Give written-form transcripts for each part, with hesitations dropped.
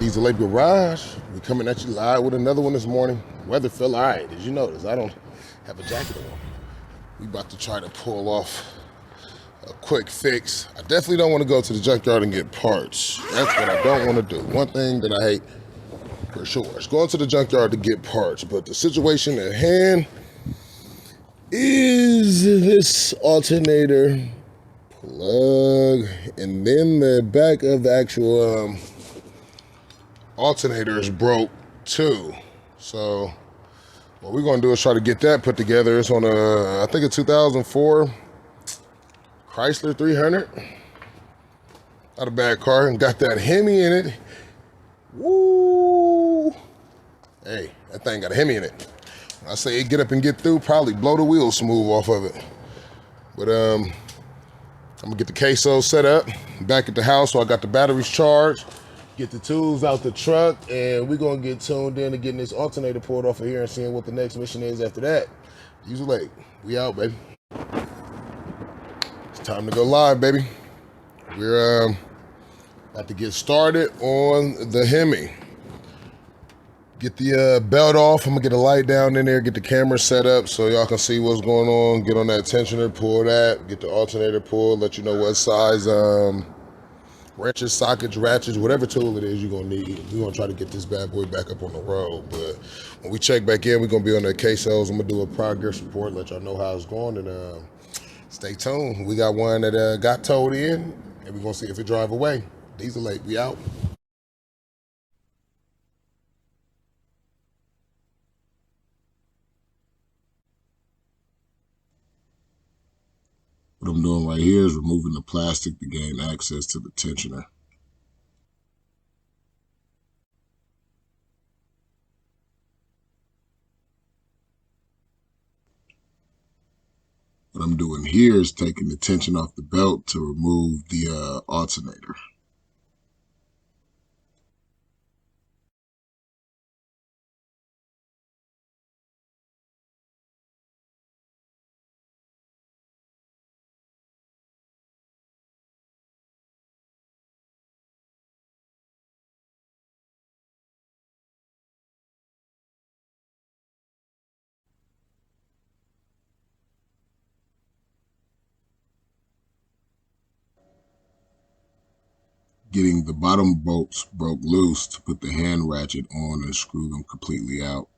Diesel Lake Garage. We're coming at you live with another one this morning. Weather feel all right, as you notice. I don't have a jacket on. We about to try to pull off a quick fix. I definitely don't want to go to the junkyard and get parts. That's what I don't want to do. One thing that I hate for sure is going to the junkyard to get parts. But the situation at hand is this alternator plug, and then the back of the actual alternator is broke too. So what we're gonna do is try to get that put together. It's on I think a 2004 Chrysler 300. Not a bad car, and got that Hemi in it. Woo! Hey, that thing got a Hemi in it. When I say get up and get through, probably blow the wheels smooth off of it. But I'm gonna get the queso set up back at the house, so I got the batteries charged. Get the tools out the truck, and we're gonna get tuned in to getting this alternator pulled off of here and seeing what the next mission is after that. Diesel Lake, we out, baby. It's time to go live, baby. We're about to get started on the Hemi. Get the belt off. I'm gonna get a light down in there, get the camera set up so y'all can see what's going on. Get on that tensioner, pull that, get the alternator pulled, let you know what size wrenches, sockets, ratchets, whatever tool it is you're gonna need. We're gonna try to get this bad boy back up on the road. But when we check back in, we're gonna be on the quesos. I'm gonna do a progress report, let y'all know how it's going, and stay tuned. We got one that got towed in, and we're gonna see if it drive away. Diesel Lake, we out. What I'm doing right here is removing the plastic to gain access to the tensioner. What I'm doing here is taking the tension off the belt to remove the alternator. Getting the bottom bolts broke loose to put the hand ratchet on and screw them completely out.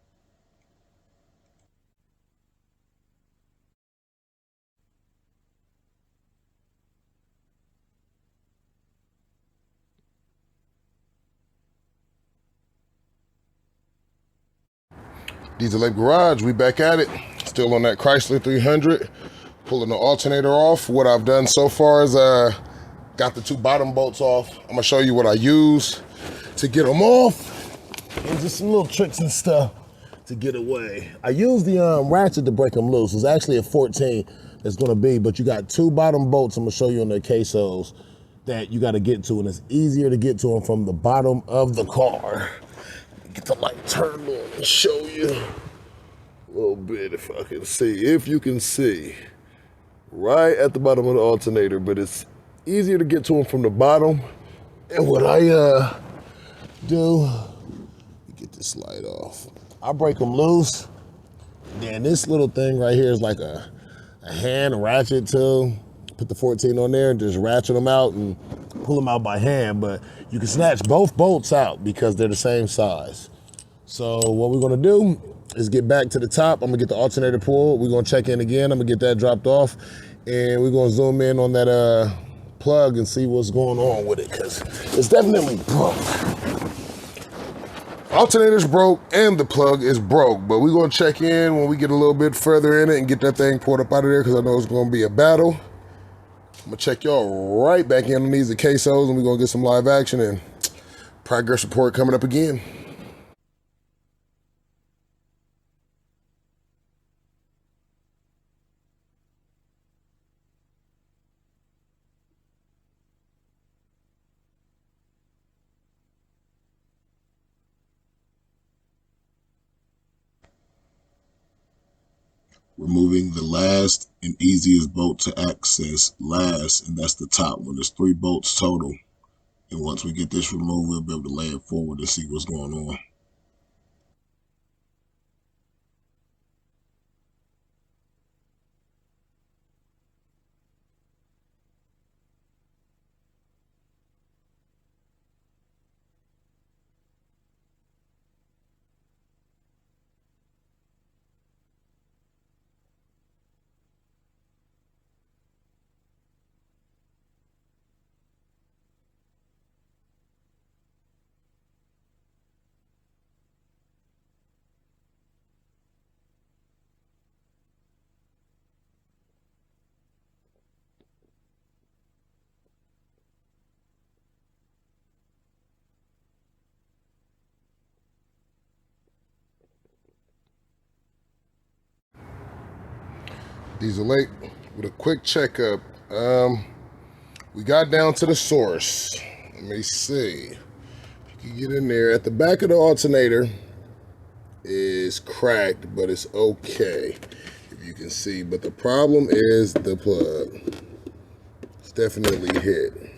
Diesel Lake Garage, we back at it. Still on that Chrysler 300, pulling the alternator off. What I've done so far is got the two bottom bolts off. I'm gonna show you what I use to get them off, and just some little tricks and stuff to get away. I use the ratchet to break them loose. It's actually a 14 that's gonna be, but you got two bottom bolts I'm gonna show you on the quesos that you gotta get to, and it's easier to get to them from the bottom of the car. Get the light turned on and show you a little bit if I can see. If you can see, right at the bottom of the alternator, but it's easier to get to them from the bottom. And what I do, get this light off. I break them loose. Then this little thing right here is like a hand ratchet tool. Put the 14 on there and just ratchet them out and pull them out by hand. But you can snatch both bolts out because they're the same size. So what we're gonna do is get back to the top. I'm gonna get the alternator pulled. We're gonna check in again. I'm gonna get that dropped off, and we're gonna zoom in on that plug and see what's going on with it, because it's definitely broke. Alternator's broke and the plug is broke, but we're gonna check in when we get a little bit further in it and get that thing pulled up out of there, because I know it's gonna be a battle. I'm gonna check y'all right back in on these quesos, and we're gonna get some live action and progress report coming up again. Removing the last and easiest bolt to access last, and that's the top one. There's 3 bolts total, And once we get this removed, we'll be able to lay it forward to see what's going on. Diesel 8 with a quick checkup. We got down to the source. Let me see. If you can get in there. At the back of the alternator is cracked, but it's okay. If you can see. But the problem is the plug. It's definitely hit.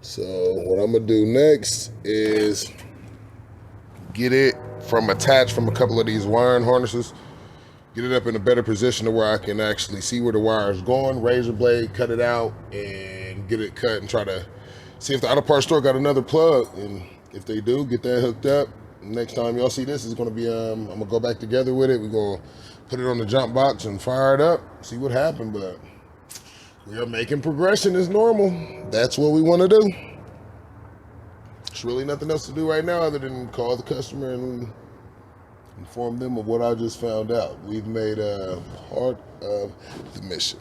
So what I'm going to do next is get it attached from a couple of these wiring harnesses. Get it up in a better position to where I can actually see where the wire is going, razor blade, cut it out, and get it cut and try to see if the auto parts store got another plug. And if they do, get that hooked up. Next time y'all see this, is going to be, I'm going to go back together with it. We're going to put it on the jump box and fire it up, see what happened. But we are making progression as normal. That's what we want to do. There's really nothing else to do right now other than call the customer and inform them of what I just found out. We've made part of the mission.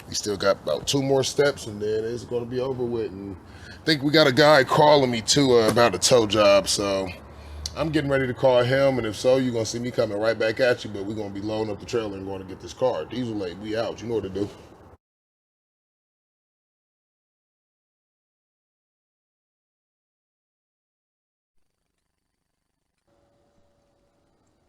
We still got about 2 more steps and then it's going to be over with. And I think we got a guy calling me too about a tow job. So I'm getting ready to call him. And if so, you're going to see me coming right back at you. But we're going to be loading up the trailer and going to get this car. Diesel 8, we out. You know what to do.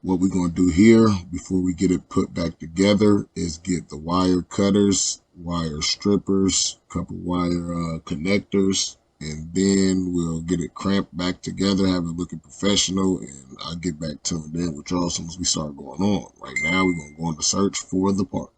What we're going to do here before we get it put back together is get the wire cutters, wire strippers, a couple wire connectors, and then we'll get it cramped back together, have it looking professional, and I'll get back tuned in with y'all as soon as we start going on. Right now, we're going to go on the search for the part.